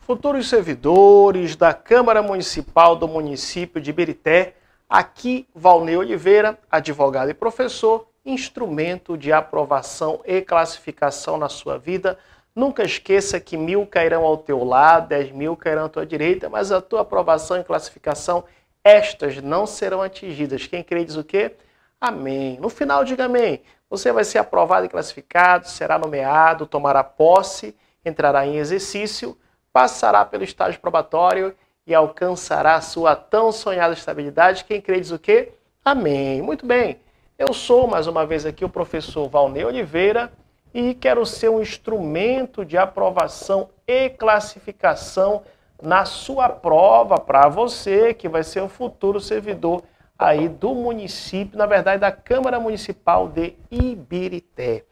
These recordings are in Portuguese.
Futuros servidores da Câmara Municipal do município de Ibirité, aqui Valnei Oliveira, advogado e professor, instrumento de aprovação e classificação na sua vida. Nunca esqueça que 1000 cairão ao teu lado, 10.000 cairão à tua direita, mas a tua aprovação e classificação, estas não serão atingidas. Quem crê diz o quê? Amém. No final, diga amém. Você vai ser aprovado e classificado, será nomeado, tomará posse, entrará em exercício, passará pelo estágio probatório e alcançará a sua tão sonhada estabilidade. Quem crê diz o quê? Amém. Muito bem. Eu sou, mais uma vez aqui, o professor Valnei Oliveira e quero ser um instrumento de aprovação e classificação na sua prova para você, que vai ser um futuro servidor aí do município, na verdade, da Câmara Municipal de Ibirité.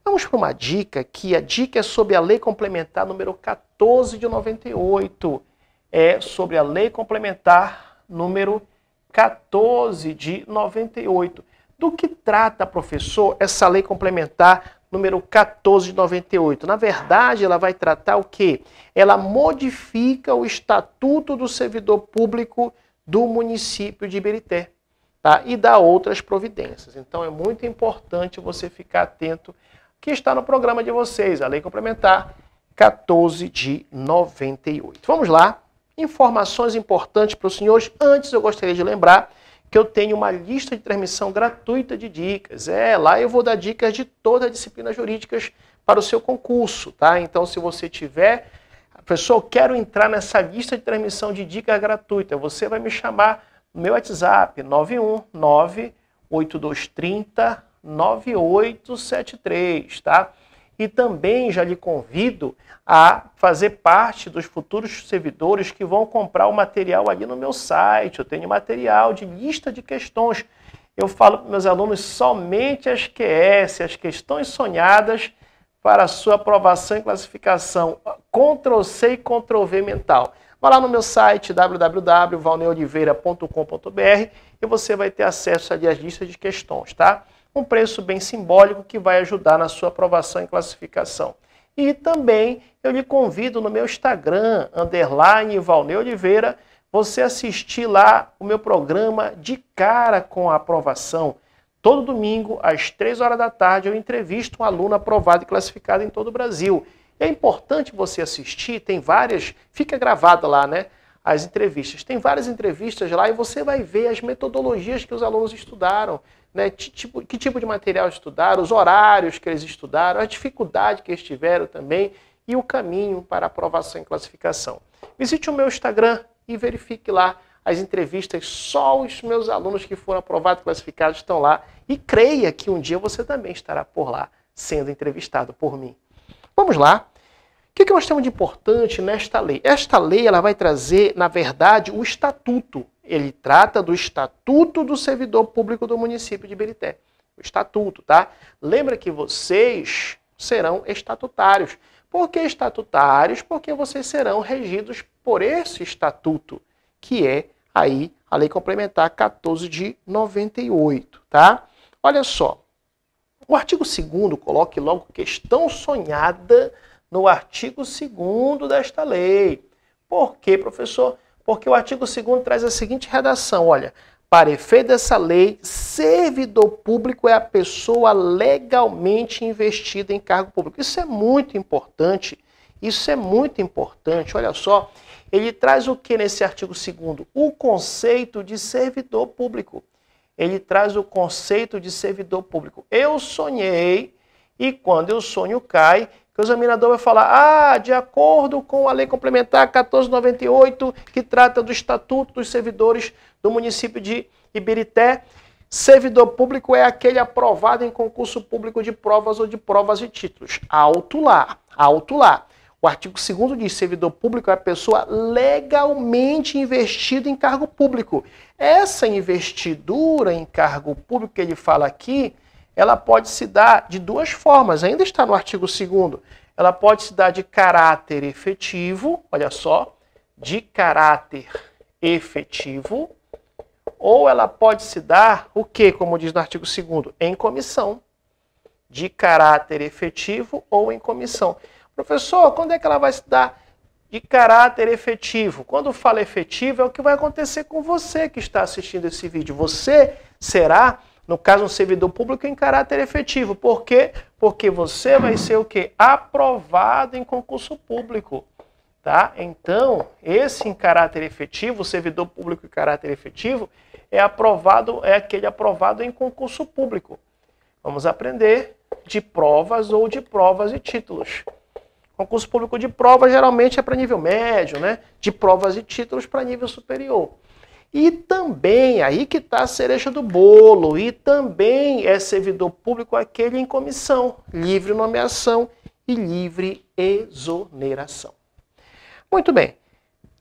Vamos para uma dica, que a dica é sobre a Lei Complementar número 14 de 98. É sobre a Lei Complementar número 14 de 98. Do que trata, professor, essa Lei Complementar número 14 de 98? Na verdade, ela vai tratar o quê? Ela modifica o Estatuto do Servidor Público do município de Ibirité, tá? E dá outras providências. Então, é muito importante você ficar atento que está no programa de vocês, a Lei Complementar 14 de 98. Vamos lá, informações importantes para os senhores. Antes, eu gostaria de lembrar que eu tenho uma lista de transmissão gratuita de dicas. Lá eu vou dar dicas de todas as disciplinas jurídicas para o seu concurso, tá? Então, se você tiver, professor, eu quero entrar nessa lista de transmissão de dicas gratuita, você vai me chamar no meu WhatsApp, 91982309873, tá? E também já lhe convido a fazer parte dos futuros servidores que vão comprar o material ali no meu site. Eu tenho material de lista de questões. Eu falo para meus alunos somente as QS, as questões sonhadas para a sua aprovação e classificação. Ctrl+C e Ctrl+V mental. Vá lá no meu site www.valneioliveira.com.br e você vai ter acesso ali às listas de questões, tá? Um preço bem simbólico que vai ajudar na sua aprovação e classificação. E também eu lhe convido no meu Instagram, _Valnei Oliveira, você assistir lá o meu programa De Cara com a Aprovação. Todo domingo, às 3 horas da tarde, eu entrevisto um aluno aprovado e classificado em todo o Brasil. É importante você assistir, tem várias, fica gravado lá, né? As entrevistas. Tem várias entrevistas lá e você vai ver as metodologias que os alunos estudaram, né? Que tipo de material estudaram, os horários que eles estudaram, a dificuldade que eles tiveram também e o caminho para aprovação e classificação. Visite o meu Instagram e verifique lá as entrevistas. Só os meus alunos que foram aprovados e classificados estão lá e creia que um dia você também estará por lá sendo entrevistado por mim. Vamos lá. O que nós temos de importante nesta lei? Esta lei ela vai trazer, na verdade, o estatuto. Ele trata do Estatuto do Servidor Público do município de Ibirité. O estatuto, tá? Lembra que vocês serão estatutários. Por que estatutários? Porque vocês serão regidos por esse estatuto, que é aí a Lei Complementar 14 de 98, tá? Olha só. O artigo 2º, coloque logo questão sonhada no artigo 2º desta lei. Por quê, professor? Porque o artigo 2º traz a seguinte redação, olha, para efeito dessa lei, servidor público é a pessoa legalmente investida em cargo público. Isso é muito importante, olha só, ele traz o que nesse artigo 2º? O conceito de servidor público. Ele traz o conceito de servidor público. Eu sonhei, e quando o sonho cai, que o examinador vai falar, de acordo com a Lei Complementar 1498, que trata do Estatuto dos Servidores do município de Ibirité, servidor público é aquele aprovado em concurso público de provas ou de provas e títulos. Alto lá. O artigo 2º diz, servidor público é a pessoa legalmente investida em cargo público. Essa investidura em cargo público que ele fala aqui, ela pode se dar de duas formas, ainda está no artigo 2º. Ela pode se dar de caráter efetivo, olha só, de caráter efetivo, ou ela pode se dar, o que, como diz no artigo 2º? Em comissão, de caráter efetivo ou em comissão. Professor, quando é que ela vai se dar de caráter efetivo. Quando fala efetivo, é o que vai acontecer com você que está assistindo esse vídeo. Você será, no caso, um servidor público em caráter efetivo. Por quê? Porque você vai ser o quê? Aprovado em concurso público. Tá? Então, esse em caráter efetivo, o servidor público em caráter efetivo, é aquele aprovado em concurso público. Vamos aprender de provas ou de provas e títulos. Concurso público de prova geralmente é para nível médio, né? De provas e títulos para nível superior. E também, aí que está a cereja do bolo, e também é servidor público aquele em comissão, livre nomeação e livre exoneração. Muito bem.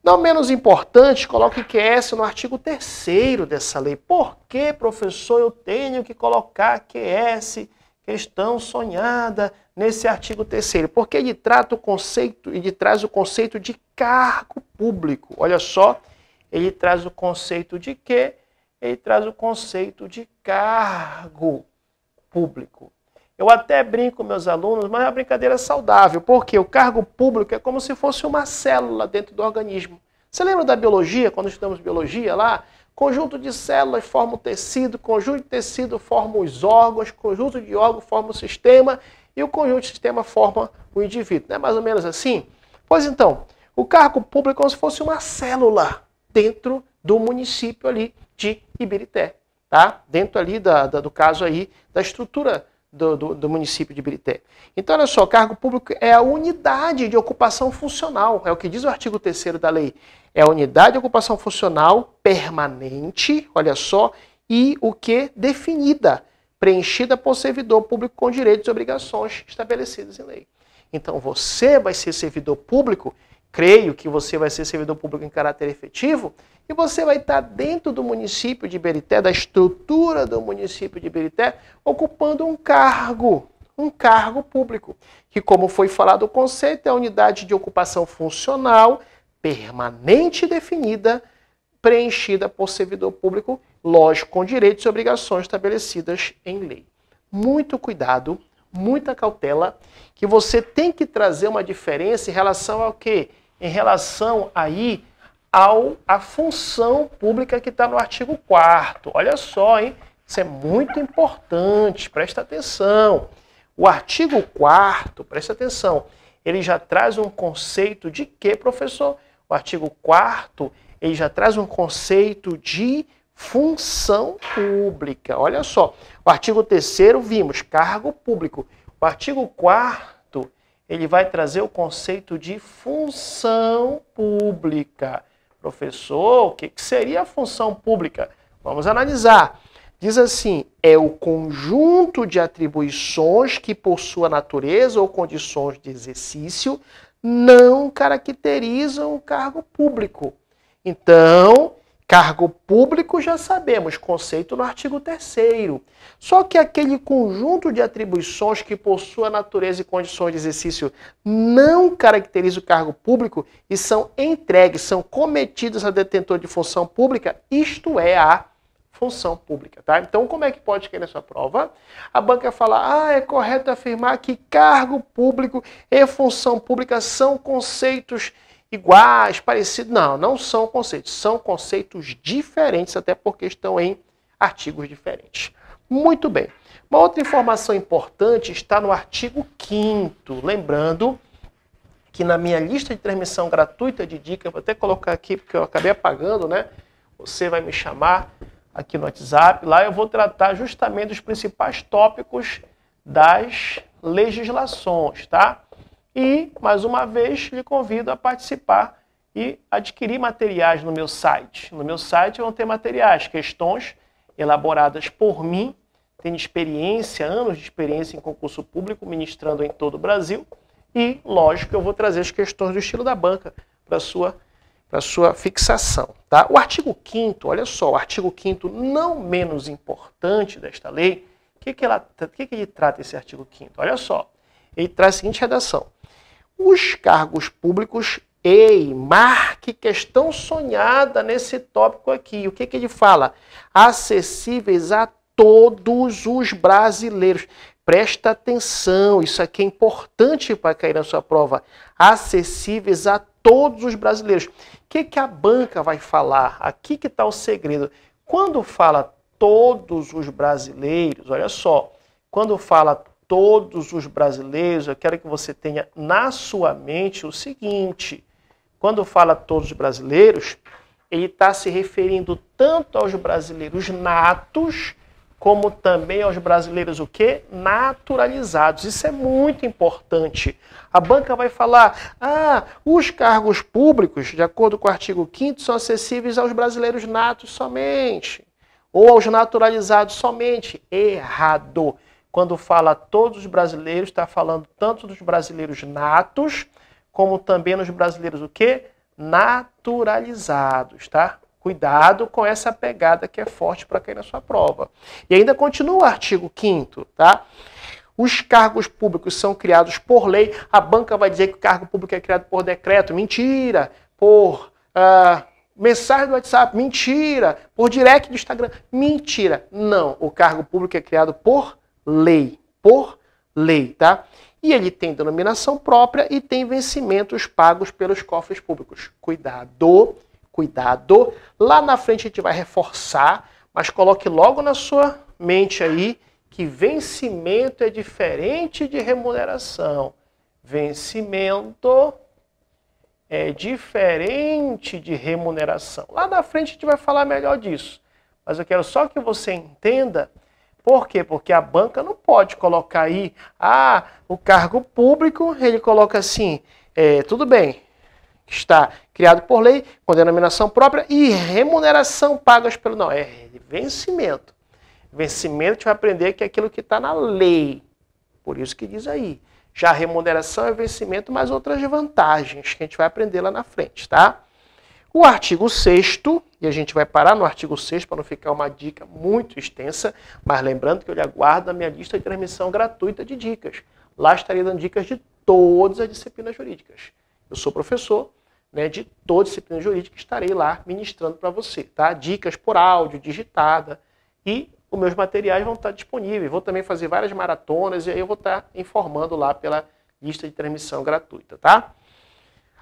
Não menos importante, coloque QS no artigo 3º dessa lei. Por que, professor, eu tenho que colocar QS, questão sonhada, nesse artigo 3º? Porque ele trata o conceito, ele traz o conceito de cargo público. Olha só, ele traz o conceito de quê? Ele traz o conceito de cargo público. Eu até brinco com meus alunos, mas é uma brincadeira saudável, porque o cargo público é como se fosse uma célula dentro do organismo. Você lembra da biologia, quando estudamos biologia lá? Conjunto de células forma o tecido, conjunto de tecido forma os órgãos, conjunto de órgãos forma o sistema e o conjunto de sistema forma o indivíduo. Não é mais ou menos assim? Pois então, o cargo público é como se fosse uma célula dentro do município ali de Ibirité, tá? Dentro ali do caso aí da estrutura do município de Ibirité. Então, olha só, cargo público é a unidade de ocupação funcional, é o que diz o artigo 3º da lei. É a unidade de ocupação funcional permanente, olha só, e o que? Definida, preenchida por servidor público com direitos e obrigações estabelecidas em lei. Então, você vai ser servidor público, creio que você vai ser servidor público em caráter efetivo, e você vai estar dentro do município de Ibirité, da estrutura do município de Ibirité, ocupando um cargo público, que, como foi falado o conceito, é a unidade de ocupação funcional, permanente e definida, preenchida por servidor público, lógico, com direitos e obrigações estabelecidas em lei. Muito cuidado, muita cautela, que você tem que trazer uma diferença em relação ao quê? Em relação aí à função pública que está no artigo 4º. Olha só, hein? Isso é muito importante, presta atenção. O artigo 4º, presta atenção, ele já traz um conceito de quê, professor? O artigo 4º, ele já traz um conceito de função pública. Olha só, o artigo 3º vimos, cargo público. O artigo 4º, ele vai trazer o conceito de função pública. Professor, o que seria a função pública? Vamos analisar. Diz assim, é o conjunto de atribuições que, por sua natureza ou condições de exercício, não caracterizam o cargo público. Então, cargo público já sabemos, conceito no artigo 3º. Só que aquele conjunto de atribuições que, por sua natureza e condições de exercício, não caracteriza o cargo público e são entregues, são cometidas a detentor de função pública, isto é a função pública, tá? Então, como é que pode cair nessa prova? A banca fala, é correto afirmar que cargo público e função pública são conceitos iguais, parecidos. Não, não são conceitos. São conceitos diferentes, até porque estão em artigos diferentes. Muito bem. Uma outra informação importante está no artigo 5º. Lembrando que na minha lista de transmissão gratuita de dicas, vou até colocar aqui porque eu acabei apagando, né? Você vai me chamar aqui no WhatsApp. Lá eu vou tratar justamente dos principais tópicos das legislações, tá? E, mais uma vez, lhe convido a participar e adquirir materiais no meu site. No meu site vão ter materiais, questões elaboradas por mim, tenho experiência, anos de experiência em concurso público, ministrando em todo o Brasil. E, lógico, eu vou trazer as questões do estilo da banca para a sua fixação. Tá? O artigo 5º, olha só, o artigo 5º, não menos importante desta lei, o que ele trata esse artigo 5º? Olha só, ele traz a seguinte redação. Os cargos públicos, marque questão sonhada nesse tópico aqui. O que ele fala? Acessíveis a todos os brasileiros. Presta atenção, isso aqui é importante para cair na sua prova. Acessíveis a todos os brasileiros. O que a banca vai falar? Aqui que está o segredo. Quando fala todos os brasileiros, olha só, quando fala todos os brasileiros, eu quero que você tenha na sua mente o seguinte: quando fala todos os brasileiros, ele está se referindo tanto aos brasileiros natos, como também aos brasileiros o quê? Naturalizados. Isso é muito importante. A banca vai falar, os cargos públicos, de acordo com o artigo 5º, são acessíveis aos brasileiros natos somente, ou aos naturalizados somente. Errado. Quando fala todos os brasileiros, está falando tanto dos brasileiros natos, como também nos brasileiros o quê? Naturalizados, tá? Cuidado com essa pegada que é forte para cair na sua prova. E ainda continua o artigo 5º, tá? Os cargos públicos são criados por lei. A banca vai dizer que o cargo público é criado por decreto. Mentira. Por mensagem do WhatsApp. Mentira. Por direct do Instagram. Mentira. Não. O cargo público é criado por lei. Por lei, tá? E ele tem denominação própria e tem vencimentos pagos pelos cofres públicos. Cuidado. Cuidado, lá na frente a gente vai reforçar, mas coloque logo na sua mente aí que vencimento é diferente de remuneração. Vencimento é diferente de remuneração. Lá na frente a gente vai falar melhor disso, mas eu quero só que você entenda. Por quê? Porque a banca não pode colocar aí, o cargo público, ele coloca assim, tudo bem, está criado por lei, com denominação própria e remuneração pagas pelo... Não, é vencimento. Vencimento, a gente vai aprender que é aquilo que está na lei. Por isso que diz aí. Já a remuneração é vencimento, mais outras vantagens que a gente vai aprender lá na frente, tá? O artigo 6º, e a gente vai parar no artigo 6º para não ficar uma dica muito extensa, mas lembrando que eu lhe aguardo a minha lista de transmissão gratuita de dicas. Lá estarei dando dicas de todas as disciplinas jurídicas. Eu sou professor, de toda disciplina jurídica, estarei lá ministrando para você, tá? Dicas por áudio, digitada, e os meus materiais vão estar disponíveis. Vou também fazer várias maratonas e aí eu vou estar informando lá pela lista de transmissão gratuita, tá?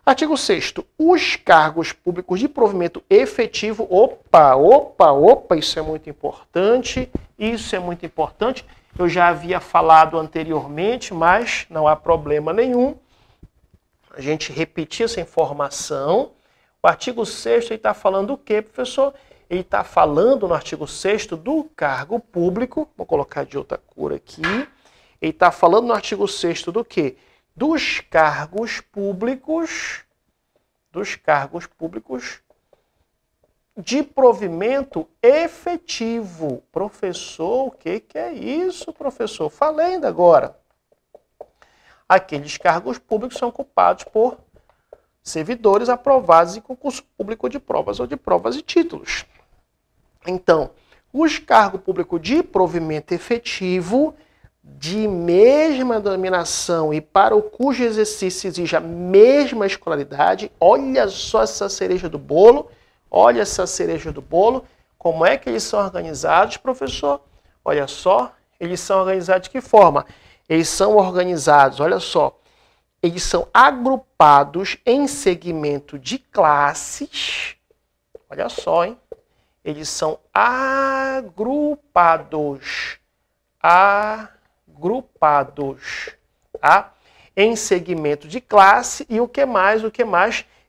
Artigo 6º. Os cargos públicos de provimento efetivo... Opa, isso é muito importante, Eu já havia falado anteriormente, mas não há problema nenhum a gente repetir essa informação. O artigo 6º está falando o quê, professor? Ele está falando no artigo 6º do cargo público, vou colocar de outra cor aqui, ele está falando no artigo 6º do quê? Dos cargos públicos de provimento efetivo. Professor, o que é isso, professor? Falei ainda agora. Aqueles cargos públicos são ocupados por servidores aprovados em concurso público de provas ou de provas e títulos. Então, os cargos públicos de provimento efetivo, de mesma denominação e para o cujo exercício exige a mesma escolaridade, olha só essa cereja do bolo, como é que eles são organizados, professor? Olha só, eles são organizados de que forma? Eles são organizados, olha só, eles são agrupados em segmento de classes, olha só, hein? Eles são agrupados, tá? Em segmento de classe, e o que mais?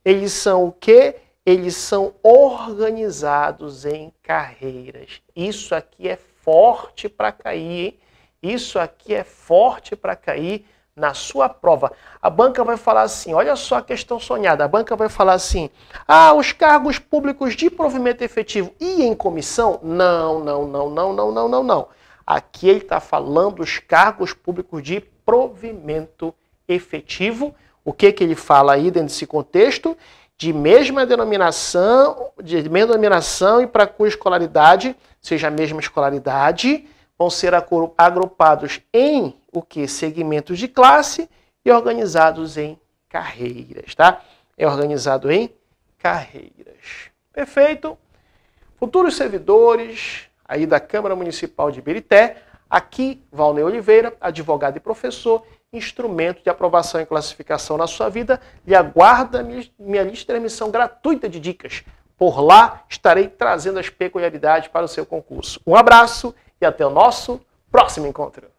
Eles são o quê? Eles são organizados em carreiras. Isso aqui é forte para cair, hein? Isso aqui é forte para cair na sua prova. A banca vai falar assim, olha só a questão sonhada, a banca vai falar assim, os cargos públicos de provimento efetivo e em comissão? Não. Aqui ele está falando dos cargos públicos de provimento efetivo. O que ele fala aí dentro desse contexto? De mesma denominação e para cuja escolaridade seja a mesma escolaridade, vão ser agrupados em o que? Segmentos de classe e organizados em carreiras, tá? É organizado em carreiras. Perfeito? Futuros servidores aí da Câmara Municipal de Ibirité, Aqui, Valnei Oliveira, advogado e professor, instrumento de aprovação e classificação na sua vida, lhe aguarda minha lista de transmissão gratuita de dicas. Por lá, estarei trazendo as peculiaridades para o seu concurso. Um abraço e até o nosso próximo encontro.